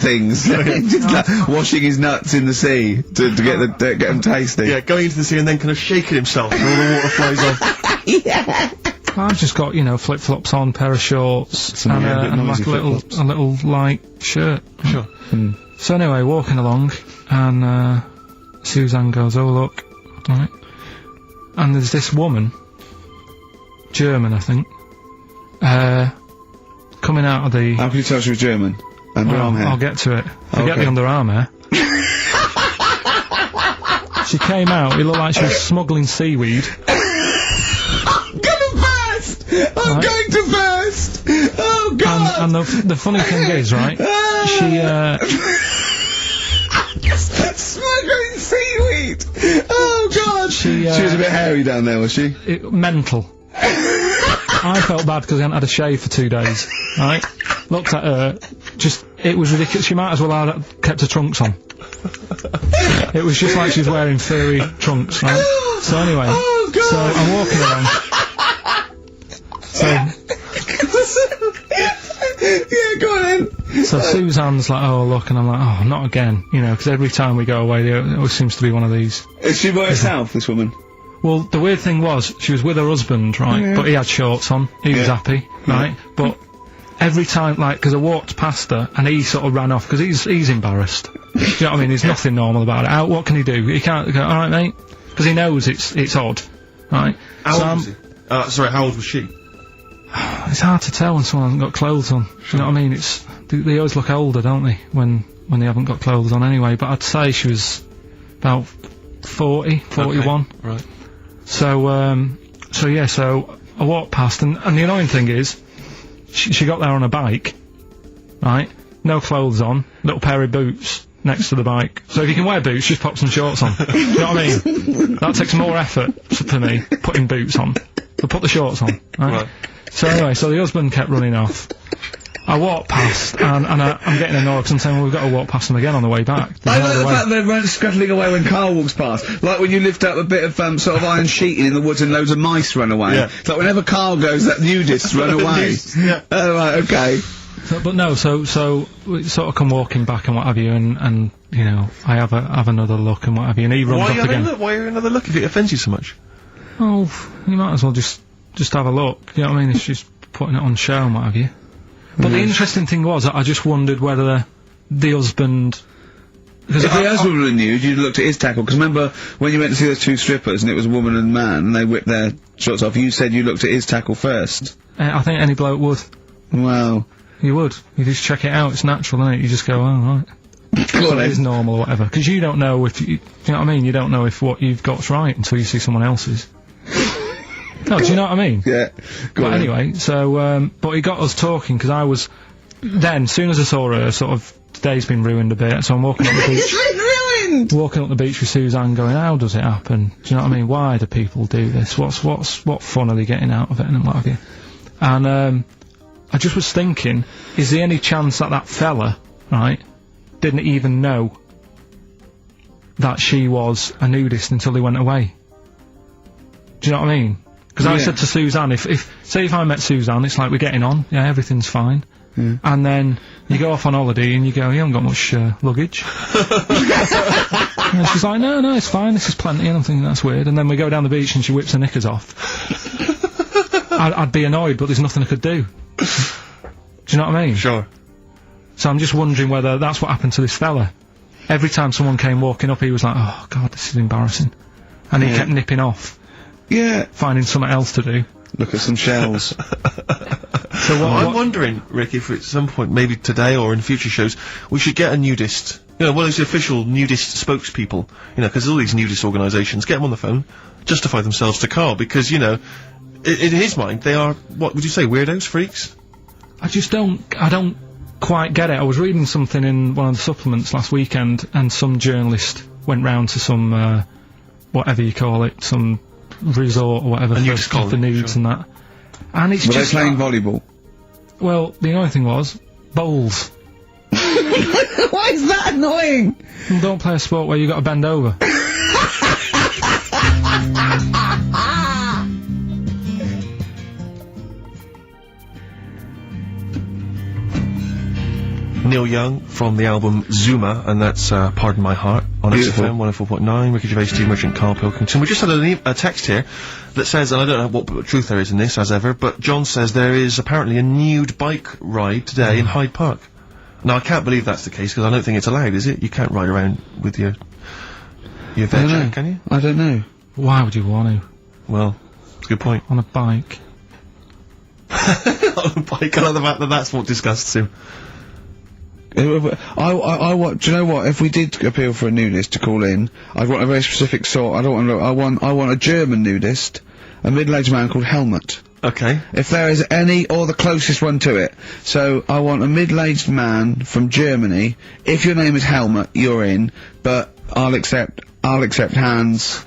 things. Just like washing his nuts in the sea to get them tasty. Yeah, going into the sea and then kind of shaking himself and all the water flies off. Yeah. I've just got, you know, flip-flops on, pair of shorts, and like a little light shirt. Sure. So anyway, walking along, and Suzanne goes, "Oh look," right? And there's this woman, German, I think, coming out of the... How can you tell she was German? Underarm hair? I'll get to it. Forget the underarm hair. She came out, it looked like she was smuggling seaweed. I'm going to burst! Oh, God! And the funny thing is, right, she, smuggling seaweed! Oh, God! She was a bit hairy down there, was she? Mental. I felt bad because I hadn't had a shave for 2 days, right? Looked at her, it was ridiculous. She might as well have kept her trunks on. It was just like she was wearing furry trunks, right? So anyway, so I'm walking along. Yeah, go on then. So Suzanne's like, "Oh, look," and I'm like, "Oh, not again," you know, because every time we go away, there always seems to be one of these. Is she by herself, this woman? Well, the weird thing was, she was with her husband, right, but he had shorts on, he was happy, right, but every time, like, because I walked past her, and he sort of ran off, because he's embarrassed. Do you know what I mean? There's nothing normal about it. What can he do? He can't go, "Alright, mate," because he knows it's odd, right? How old was he? Sorry, how old was she? It's hard to tell when someone hasn't got clothes on. You know what I mean? They always look older, don't they, when they haven't got clothes on anyway, but I'd say she was about 40, 41. Okay. Right. So yeah, so I walked past, and the annoying thing is, she got there on a bike, right? No clothes on, little pair of boots next to the bike. So if you can wear boots, just pop some shorts on. Do you know what I mean? That takes more effort for me, putting boots on. But put the shorts on, right? So anyway, so the husband kept running off. I walked past, and I'm getting annoyed because I'm saying, well, we've got to walk past them again on the way back. I like the fact they're scuttling away when Carl walks past. Like when you lift up a bit of sort of iron sheeting in the woods and loads of mice run away. Yeah. It's like whenever Carl goes, that nudists run away. Yeah. Oh, right, okay. So, but no, so we sort of come walking back and what have you, and you know, I have another look and what have you, and he runs off again. Why are you another look if it offends you so much? Oh, you might as well just have a look. You know what I mean? It's just putting it on show and what have you. But the interesting thing was, I just wondered whether the husband... Because if the husband were nude, you'd looked at his tackle. Because remember, when you went to see those two strippers, and it was a woman and a man, and they whipped their shorts off, you said you looked at his tackle first. I think any bloke would. Wow. You would. You just check it out, it's natural, isn't it? You just go, oh, right. So it is normal or whatever. Because you don't know if you know what I mean? You don't know if what you've got's right until you see someone else's. No, do you know what I mean? Yeah. But anyway, so, but he got us talking, because I was, then, as soon as I saw her, sort of, today's been ruined a bit, so I'm walking up the beach. It's been ruined! Walking up the beach with Suzanne going, how does it happen? Do you know what I mean? Why do people do this? What fun are they getting out of it, and what have you? And, I just was thinking, is there any chance that fella, right, didn't even know that she was a nudist until they went away? Do you know what I mean? Because I said to Suzanne, say if I met Suzanne, it's like we're getting on, yeah, everything's fine. Yeah. And then you go off on holiday and you go, you haven't got much luggage. And she's like, no, it's fine, this is plenty, and I'm thinking that's weird. And then we go down the beach and she whips her knickers off. I'd be annoyed, but there's nothing I could do. Do you know what I mean? Sure. So I'm just wondering whether that's what happened to this fella. Every time someone came walking up, he was like, oh god, this is embarrassing. And he kept nipping off. Yeah. Finding something else to do. Look at some shells. So I'm wondering, Rick, if at some point, maybe today or in future shows, we should get a nudist, you know, one of those official nudist spokespeople, you know, because all these nudist organisations, get them on the phone, justify themselves to Carl, because, you know, in his mind, they are, what would you say, weirdos, freaks? I don't quite get it. I was reading something in one of the supplements last weekend, and some journalist went round to some, whatever you call it, some resort or whatever for nudes and that. And it's Were just... they playing volleyball? Well, the annoying thing was, bowls. Why is that annoying? Well, don't play a sport where you got to bend over. Neil Young from the album Zuma, and that's Pardon My Heart on XFM 104.9. Ricky Gervais, Steve Merchant, Carl Pilkington. We just had a text here that says, and I don't know what truth there is in this, as ever, but John says there is apparently a nude bike ride today in Hyde Park. Now, I can't believe that's the case, because I don't think it's allowed, is it? You can't ride around with your veg, can you? I don't know. Why would you want to? Well, it's a good point. On a bike. On a bike, I love the fact that that's what disgusts him. I want. Do you know what? If we did appeal for a nudist to call in, I'd want a very specific sort. I don't want. I want a German nudist, a middle-aged man called Helmut. Okay. If there is any, or the closest one to it. So I want a middle-aged man from Germany. If your name is Helmut, you're in. But I'll accept Hans.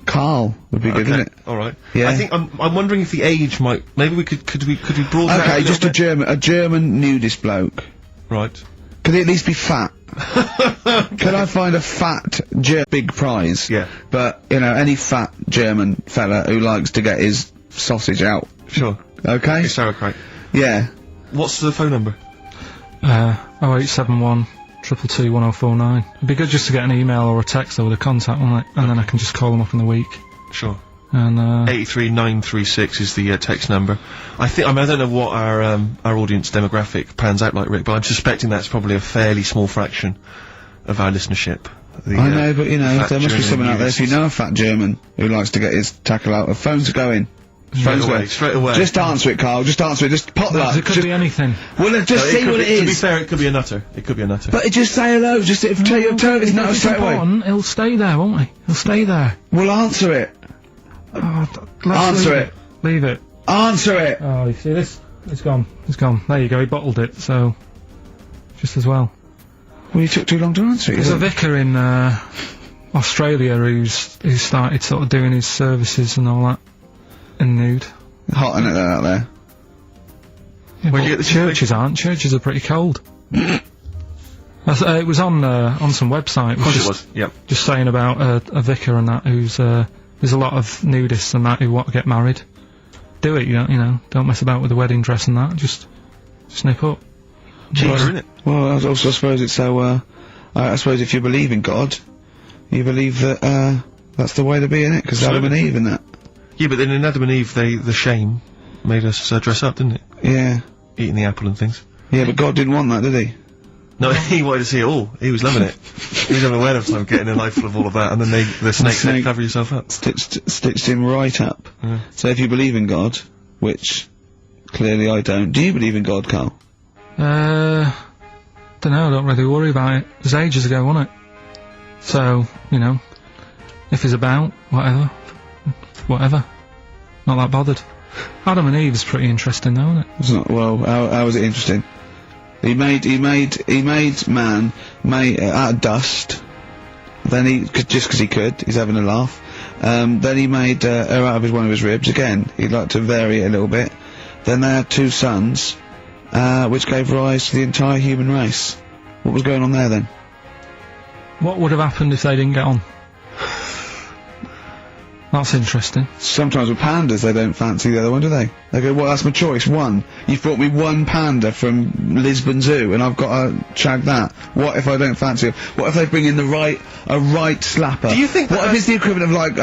Carl would be good, isn't it? All right. Yeah. I think I'm wondering if the age might. Maybe we could we broaden that out. Okay, just a German nudist bloke. Right. Could he at least be fat? Could I find a fat big prize? Yeah. But you know, any fat German fella who likes to get his sausage out. Sure. Okay. It's sauerkraut. Yeah. What's the phone number? 0871 222 1049. It'd be good just to get an email or a text with a contact on it, and then I can just call them up in the week. Sure. And 83936 is the text number. I don't know what our audience demographic pans out like, Rick, but I'm suspecting that's probably a fairly small fraction of our listenership. I know, but you know, there must be someone out there. If you know a fat German who likes to get his tackle out, phones are going. Straight away. Just answer it, Carl. Just answer it. Just pop that. It could be anything. Well, just see what it is. To be fair, it could be a nutter. It could be a nutter. But just say hello. Just tell his nutter straight away. He'll stay there, won't he? He'll stay there. Well, answer it. Answer it. Leave it. Answer it. Oh, you see this? It's gone. It's gone. There you go. He bottled it. So, just as well. Well, you took too long to answer it. There's a vicar in Australia who's started sort of doing his services and all that in nude. Hot, isn't it, out there? Yeah, well, the churches aren't. Churches are pretty cold. It was on some website. Of course it was. Yep. Just saying about a vicar and that who's there's a lot of nudists and that who want to get married. Do it, you know. Don't mess about with the wedding dress and that. Just snip up. Cheaper, isn't it? Well, I suppose it's so. I suppose if you believe in God, you believe that that's the way to be, innit? Because Adam and Eve and that. Yeah, but then in Adam and Eve, the shame made us dress up, didn't it? Yeah. Eating the apple and things. Yeah, but God didn't want that, did he? No, he wanted to see it all. He was loving it. He was having a whale of time getting a life full of all of that, and then the snake said, cover yourself up. Stitched him right up. Yeah. So if you believe in God, which clearly I don't, do you believe in God, Carl? Don't know, I don't really worry about it. It was ages ago, wasn't it? So, you know, if he's about, whatever. Not that bothered. Adam and Eve is pretty interesting though, isn't it? It's not, well, how is it interesting? He made man out of dust. Then just 'cause he could, he's having a laugh. Then he made her out of one of his ribs. Again, he'd like to vary it a little bit. Then they had 2 sons, which gave rise to the entire human race. What was going on there then? What would have happened if they didn't get on? That's interesting. Sometimes with pandas, they don't fancy the other one, do they? They go, well, that's my choice, one. You've brought me one panda from Lisbon Zoo, and I've got to shag that. What if I don't fancy it? What if they bring in a right slapper? Do you think what if it's the equivalent of, like,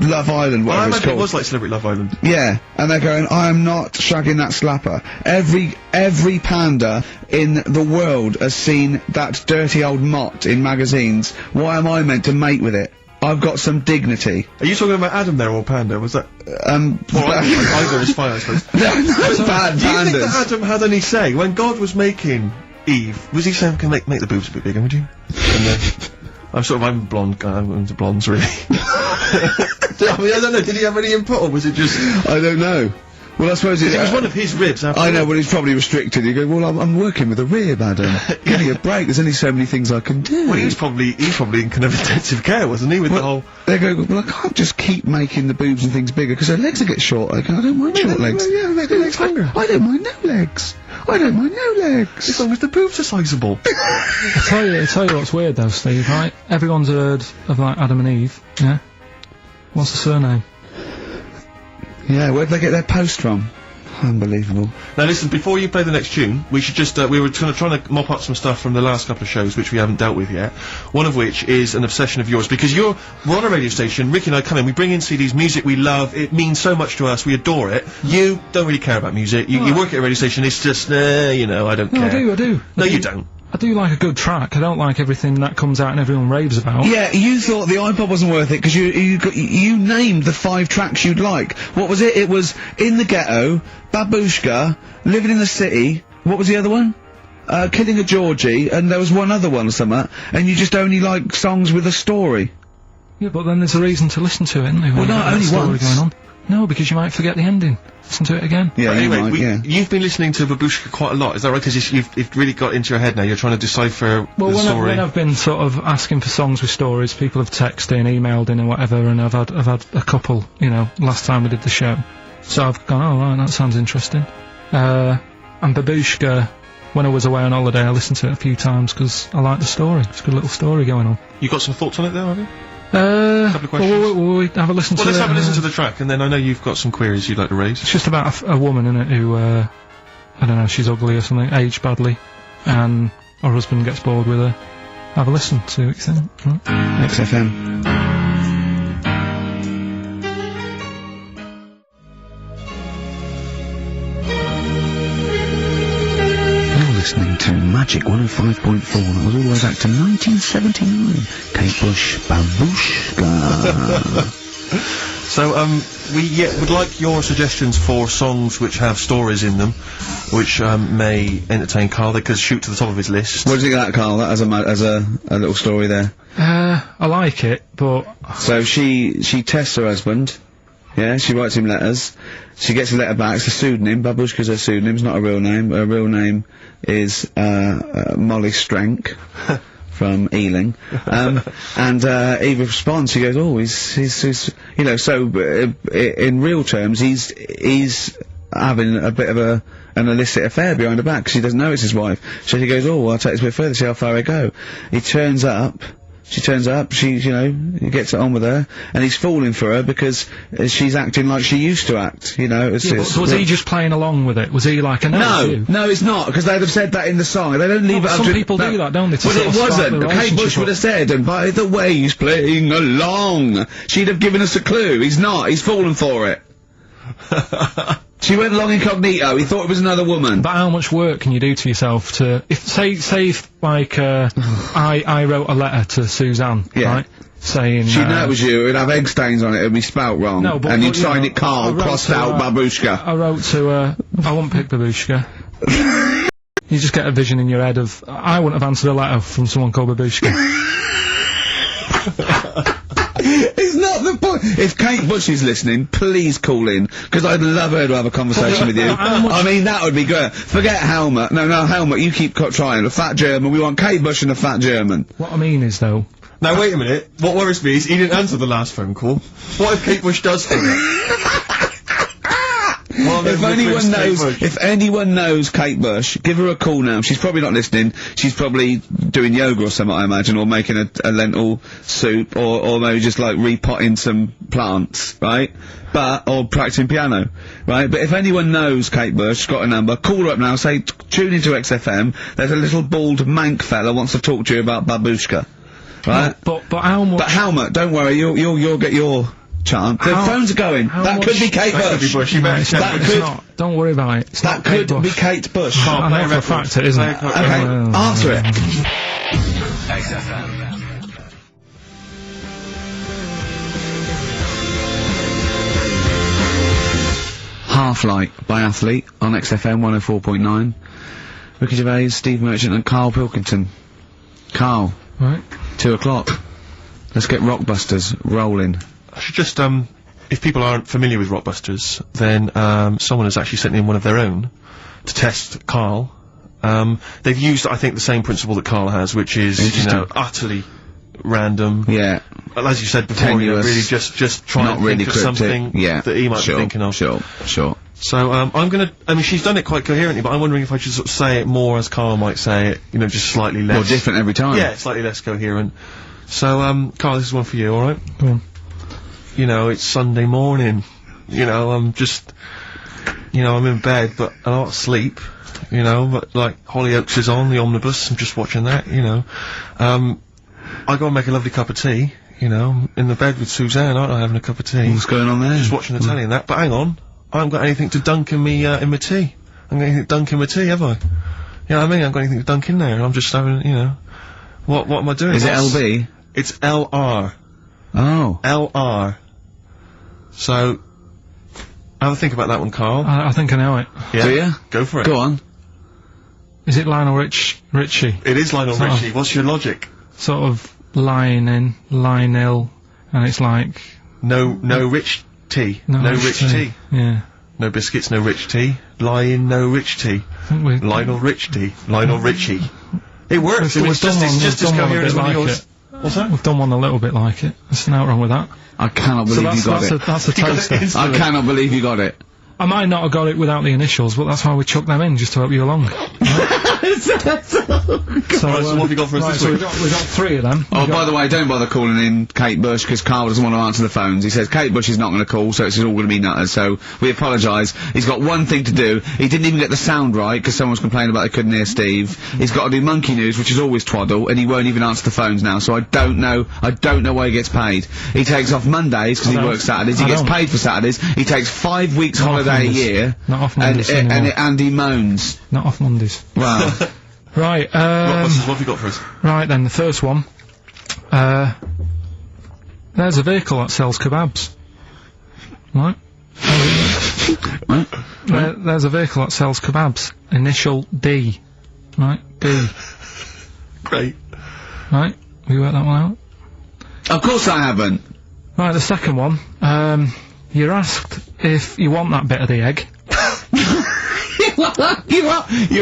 Love Island, whatever it's called? It was like Celebrity Love Island. Yeah, and they're going, I am not shagging that slapper. Every panda in the world has seen that dirty old mott in magazines. Why am I meant to mate with it? I've got some dignity. Are you talking about Adam there or Panda? Was that? Either is fine, I suppose. No, bad pandas. Do you think that Adam had any say when God was making Eve? Was he saying, "Can make the boobs a bit bigger, would you?" And then I'm blonde. I'm into blondes, really. I mean, I don't know. Did he have any input, or was it just? I don't know. Well, I suppose it was one of his ribs. I know, but he's probably restricted. You go, well, I'm working with a rib, Adam. Give me a break. There's only so many things I can do. Well, he's probably in kind of intensive care, wasn't he? With the whole. They go, well, I can't just keep making the boobs and things bigger because her legs will get short. I don't mind short legs. Yeah, make the legs longer. I don't mind no legs. I don't mind no legs. As long as the boobs are sizeable. I tell you what's weird though, Steve. Right? Everyone's heard of like Adam and Eve. Yeah. What's the surname? Yeah, where'd they get their post from? Unbelievable. Now listen, before you play the next tune, we should just, we were trying to mop up some stuff from the last couple of shows which we haven't dealt with yet. One of which is an obsession of yours, because we're on a radio station, Ricky and I come in, we bring in CDs, music we love, it means so much to us, we adore it. You don't really care about music, you work at a radio station, it's just, you know, I don't care. I do. No, you don't. I do like a good track. I don't like everything that comes out and everyone raves about. Yeah, you thought the iPod wasn't worth it because you named the 5 tracks you'd like. What was it? It was In the Ghetto, Babushka, Living in the City. What was the other one? Killing a Georgie, and there was one other one or something. And you just only like songs with a story. Yeah, but then there's a reason to listen to it, isn't there? Well, no, only once. Going on. No, because you might forget the ending. Listen to it again. Yeah, anyway, you've been listening to Babushka quite a lot, is that right? Because you've really got into your head now, you're trying to decipher the story. When I've been sort of asking for songs with stories, people have texted in, emailed in and whatever, and I've had a couple, you know, last time we did the show. So I've gone, oh right, that sounds interesting. And Babushka, when I was away on holiday, I listened to it a few times because I like the story. It's a good little story going on. You got some thoughts on it there, have you? A couple of questions. We'll have a listen to it. Let's have a listen to the track, and then I know you've got some queries you'd like to raise. It's just about a woman, innit, who, I don't know, she's ugly or something, aged badly, and her husband gets bored with her. Have a listen, see what you think. Right. XFM. Listening to Magic 105.4. That was all the way back to 1979. Kate Bush, Babushka. So, we would like your suggestions for songs which have stories in them, which may entertain Carl. They could shoot to the top of his list. What do you think of that, Carl? That as a little story there. I like it, but so she tests her husband. Yeah, she writes him letters. She gets a letter back. It's a pseudonym. Babushka's her pseudonym. It's not a real name. Her real name is Molly Strank from Ealing. And he responds. He goes, "Oh, he's you know." So in real terms, he's having a bit of an illicit affair behind her back because he doesn't know it's his wife. So he goes, "Oh, well, I'll take this a bit further. See how far I go." He turns up. She turns up, he gets it on with her, and he's falling for her because she's acting like she used to act, you know. Was he just playing along with it? Was he like, no, it's not, because they'd have said that in the song. They don't leave it up to... Some people do that, don't they? Well, it wasn't. Kate Bush would have said, and by the way, he's playing along. She'd have given us a clue. He's not. He's fallen for it. She went along incognito, he thought it was another woman. But how much work can you do to yourself to... Say if, like, I wrote a letter to Suzanne, right? Saying... She'd know it was you, it'd have egg stains on it, it'd be spelt wrong. No, but... And you'd sign it Carl, crossed out Babushka. I wrote to her... I won't pick Babushka. You just get a vision in your head of... I wouldn't have answered a letter from someone called Babushka. It's not the point. If Kate Bush is listening, please call in, because I'd love her to have a conversation with you. I mean, that would be great. Forget Helmut. No, Helmut, you keep trying. A fat German. We want Kate Bush and a fat German. What I mean is, though... Now, wait a minute. What worries me is he didn't answer the last phone call. What if Kate Bush does phone it? If anyone knows Kate Bush, give her a call now. She's probably not listening. She's probably doing yoga or something, I imagine, or making a lentil soup, or maybe just like repotting some plants, right? Or practicing piano, right? But if anyone knows Kate Bush, got a number, call her up now, say, tune into XFM, there's a little bald mank fella wants to talk to you about Babushka, right? No, but how much... But Helmut, don't worry, you'll get your... chance. The phones are going. That could be Kate Bush. Don't worry about it. That could be Kate Bush. I know for a fact it isn't. Okay, answer it. XFM. Half-Light by Athlete on XFM 104.9. Ricky Gervais, Steve Merchant and Carl Pilkington. Carl. Right. 2 o'clock. Let's get Rockbusters rolling. I should just, if people aren't familiar with Rockbusters, then, someone has actually sent in one of their own to test Carl. They've used, I think, the same principle that Carl has, which is, you know, utterly random. Yeah. As you said before, you know, really just trying to think of something that he might be thinking of. Sure. So, I mean, she's done it quite coherently, but I'm wondering if I should sort of say it more as Carl might say it, you know, just slightly less... More different every time. Yeah, slightly less coherent. So, Carl, this is one for you, alright? Go on. You know, it's Sunday morning. You know, I'm just you know, I'm in bed, but I'm not asleep, you know, but, like, Hollyoaks is on, the omnibus, I'm just watching that, you know. I go and make a lovely cup of tea, you know, in the bed with Suzanne, aren't I, having a cup of tea. What's going on there? Just watching the telly and that, but hang on, I haven't got anything to dunk in me, in my tea. I haven't got anything to dunk in my tea, have I? You know what I mean? I haven't got anything to dunk in there, and I'm just having, you know, what am I doing? Is it LB? It's LR. Oh. LR. So, have a think about that one, Carl. I think I know it. Yeah. Do you? Go for it. Go on. Is it Lionel Richie? It is Lionel Richie. What's your logic? Sort of Lionel, and it's like... No rich tea. No rich tea. Yeah. No biscuits, no rich tea. No rich tea. Lionel Rich tea. Lionel Richie. It works. It's just as coherent as one of yours. What's that? We've done one a little bit like it. There's nothing wrong with that. I cannot believe you got it. That's a toaster. I cannot believe you got it. I might not have got it without the initials, but that's why we chucked them in, just to help you along. So what have you got for us this week? We got 3 of them. Oh, by the way, don't bother calling in Kate Bush, because Carl doesn't want to answer the phones. He says Kate Bush is not going to call, so it's all going to be nutters, so we apologise. He's got one thing to do. He didn't even get the sound right, because someone was complaining about they couldn't hear Steve. He's got to do Monkey News, which is always twaddle, and he won't even answer the phones now, so I don't know why he gets paid. He takes off Mondays, because he works Saturdays. He gets paid for Saturdays. He takes 5 weeks holiday a year. Not off Mondays and he moans. Not off Mondays. Wow. What Right, have you got for us? Right then, the first one. There's a vehicle that sells kebabs. Right? There's a vehicle that sells kebabs. Initial D. Right? D. Great. Right? Have you worked that one out? Of course I haven't. Right, the second one. You're asked if you want that bit of the egg. You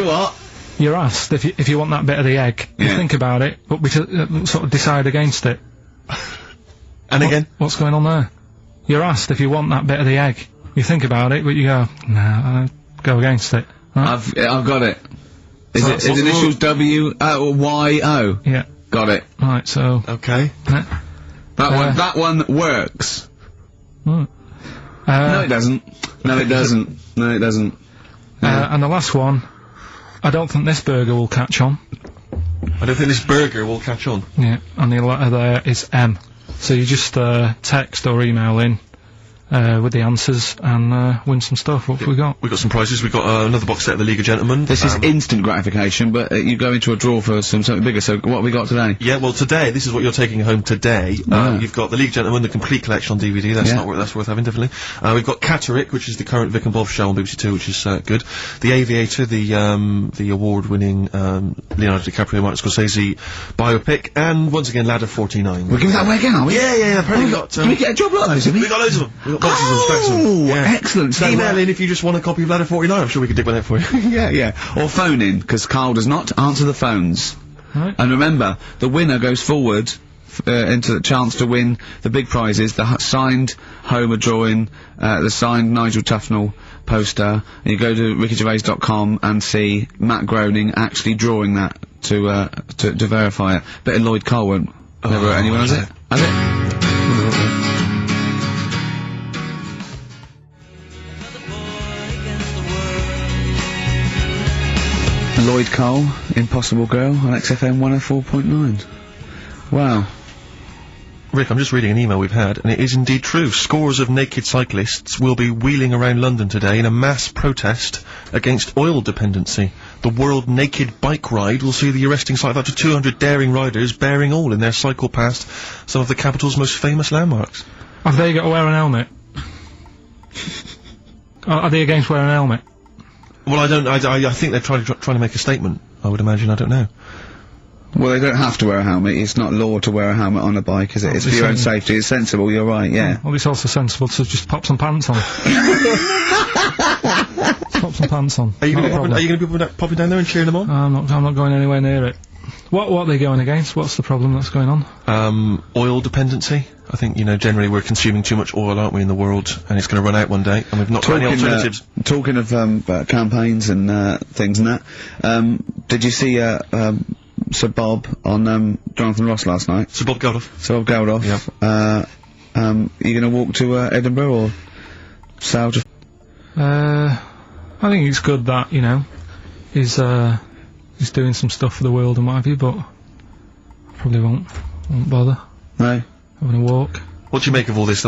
what? You're asked if you want that bit of the egg. Yeah. You think about it, but we sort of decide against it. And again? What's going on there? You're asked if you want that bit of the egg. You think about it, but you go, nah, go against it. Right? I've got it. Is So it his initials W-Y-O? Yeah. Got it. Right, so... Okay. That one works. Right. No, it doesn't. No, it doesn't. No, it doesn't. And the last one, I don't think this burger will catch on. I don't think this burger will catch on. Yeah, and the letter there is M. So you just text or email in with the answers and win some stuff. What have we got? We got some prizes. We got another box set of the League of Gentlemen. This is instant gratification, but you go into a draw for something bigger. So what have we got today? Yeah, well today, this is what you're taking home today. You've got the League of Gentlemen, the complete collection on DVD. That's worth having, definitely. We've got Catterick, which is the current Vic and Bob show on BBC Two, which is good. The Aviator, the award-winning Leonardo DiCaprio, Martin Scorsese biopic, and once again Ladder 49. We're giving that away again, are we? Yeah. Apparently Can we get a job like those? We got loads of them. We got boxes of them, stacks of them. Yeah. Excellent. So email in if you just want a copy of Ladder 49. I'm sure we could dig one out for you. yeah. Or phone in, because Carl does not answer the phones. Right. And remember, the winner goes forward into the chance to win the big prizes, the signed Homer drawing, the signed Nigel Tufnell poster, and you go to rickygervais.com and see Matt Groening actually drawing that to verify it. But Lloyd Cole won't. Never anyone has it? Has it? Lloyd Cole, Impossible Girl, on XFM 104.9. Wow. Rick, I'm just reading an email we've had, and it is indeed true. Scores of naked cyclists will be wheeling around London today in a mass protest against oil dependency. The World Naked Bike Ride will see the arresting sight of up to 200 daring riders bearing all in their cycle past some of the capital's most famous landmarks. Have they got to wear an helmet? Are they against wearing an helmet? Well, I think they're trying to make a statement, I would imagine, I don't know. Well, they don't have to wear a helmet. It's not law to wear a helmet on a bike, is it? It's for your own safety. It's sensible, you're right, yeah. Well, it's also sensible to just pop some pants on. Pop some pants on. Are you going to be popping down there and cheering them on? I'm not going anywhere near it. What are they going against? What's the problem that's going on? Oil dependency. I think, generally we're consuming too much oil, aren't we, in the world, and it's going to run out one day, and we've not got any alternatives. Talking of campaigns and things and that, did you see Sir Bob on Jonathan Ross last night? Sir Bob Geldof. Sir Bob Geldof. Yeah. Are you going to walk to Edinburgh or sail to... I think it's good that, you know, he's doing some stuff for the world and what have you, but I probably won't bother. No. Having a walk. What do you make of all this